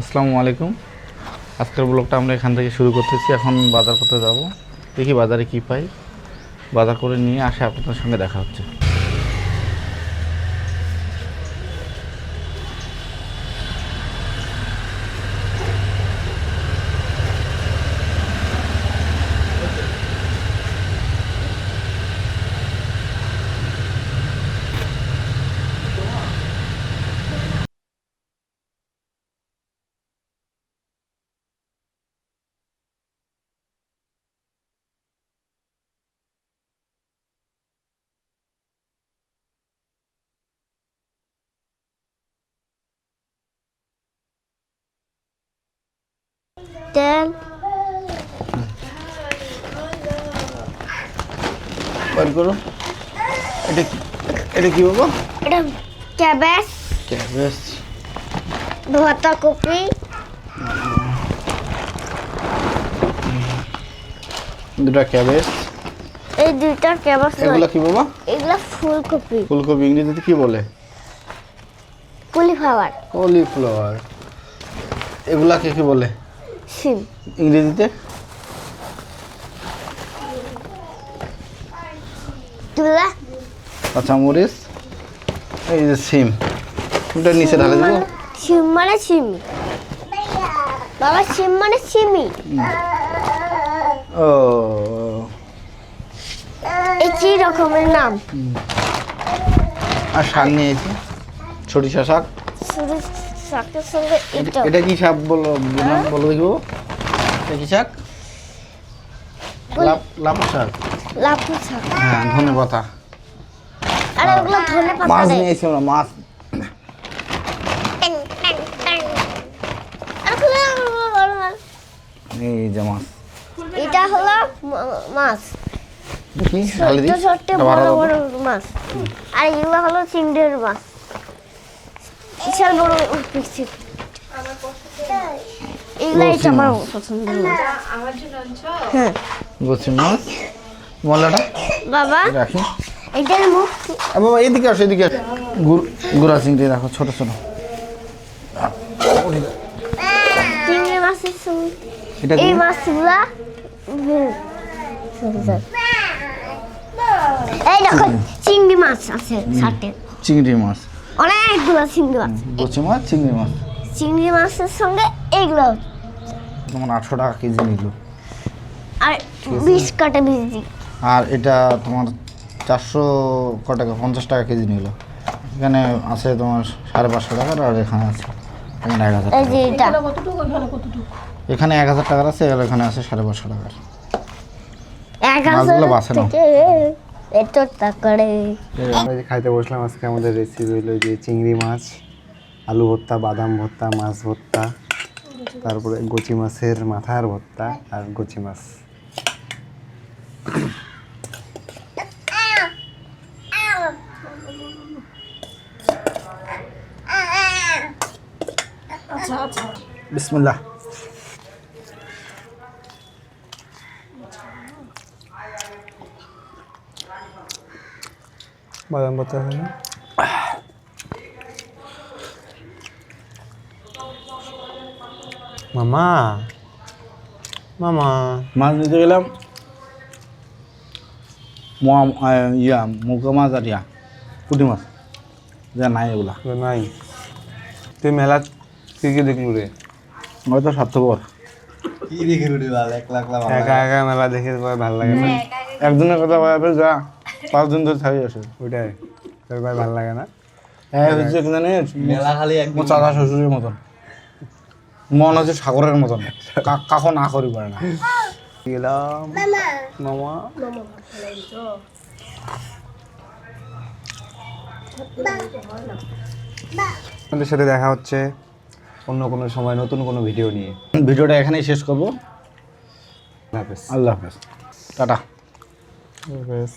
আসসালামু আলাইকুম। আজকের ব্লগটা আমরা এখান থেকে শুরু করতেছি। এখন বাজার করতে যাব, দেখি বাজারে কি পাই। বাজার করে নিয়ে আসে আপনাদের সঙ্গে দেখা হচ্ছে। তেল বের করো। এটা এটা কি বাবা? এটা ক্যাবেজ, ক্যাবেজ, বাঁধাকপি, দুটা ক্যাবেজ। এই দুইটা ক্যাবেজ এগুলো কি বাবা? এগুলা ফুলকপি, ফুলকপি ইংরেজিতে কি বলে? Cauliflower, cauliflower. এগুলাকে কি বলে সিম, ইংরেজিতে? তুলা, কাঁচামরিচ, এই যে সিম। সিমটা নিচে ঢালে দেবো। সিম মানে সিমি বাবা, সিম মানে সিমি। ও, এই কি রকমের নাম? আর শাক নিয়েছি, সরিষা শাক। শুধু শাকের সঙ্গে এটা এটা কি শাক বলো? বলো দেখবো, এটা কি শাক? লাউ শাক। লাফু শাক। হ্যাঁ, ধনে পাতা। আর ওগুলো ধনে পাতা মাছ দেয়। নিয়েছি আমরা, মাছ। এই যে মাছ। এটা হলো মাছ, কি ঢালে দিই? ছোট্ট ছোট্ট এটা বড় ভালো বড় মাছ। আর এগুলো হলো চিংড়ির মাছ, বিশাল বড় পিসি। এগুলো এটা আমার পছন্দের মাছ। হ্যাঁ গোছি মাছ। মলাটা বাবা, রাখি। এটার মুখ বাবা এদিকে আসো, এদিকে আসো। গুড়া চিংড়ি রাখো, ছোট ছোট। চিংড়ি মাছের সঙ্গে এটা এই কি? মাছগুলা এই দেখো চিংড়ি মাছ আছে সাথে, চিংড়ি মাছ। অনেকগুলো চিংড়ি মাছ। গোছি মাছ, চিংড়ি মাছ। চিংড়ি মাছের সঙ্গে এগুলো তোমার 800 টাকা কেজি নিল। আর 20 কাটা বিজি। আর এটা তোমার 400 টাকা, 50 টাকা কেজি নিল। এখানে আছে তোমার 550 টাকার, আর এখানে আছে এখানে 1000 এই টাকা। যে এটা এখানে 1000 টাকার আছে, আর এখানে আছে 550 টাকার। 1000 মাছগুলো বাছে নাও। থেকে এত টাকারে। আমরা যে খাইতে বসলাম, আজকে আমাদের রেসিপি হলো যে চিংড়ি মাছ, আলু ভর্তা, বাদাম ভর্তা, মাছ ভর্তা, তারপরে গোচি মাছের মাথার ভর্তা আর গোচি মাছ। বিসমিল্লাহ। বাদাম ভর্তা হলো মামা, মামা মাছ নিতে গেলাম, মুগা মাছ আর পুঁটি মাছ যা নাই এগুলা। নাই। তুই মেলা কি কি দেখলু রে? হয়তো স্বার্থপর। একা একা মেলা দেখে ভালো লাগে না। একদিনের কথা ভাবে যা 5 দিন ধরে থাকি আসে। ওইটাই তোর ভাই ভালো লাগে না। হ্যাঁ, হচ্ছে কি জানিস, মোর চাচা শ্বশুরের মতন, মন হচ্ছে সাগরের মতন, কাকো না করি পারে না। গেলাম মামা। আপনাদের সাথে দেখা হচ্ছে অন্য কোনো সময় নতুন কোনো ভিডিও নিয়ে। ভিডিওটা এখানেই শেষ করবো। আল্লাহ হাফেজ। আল্লাহ হাফেজ, টাটা। হাফেজ।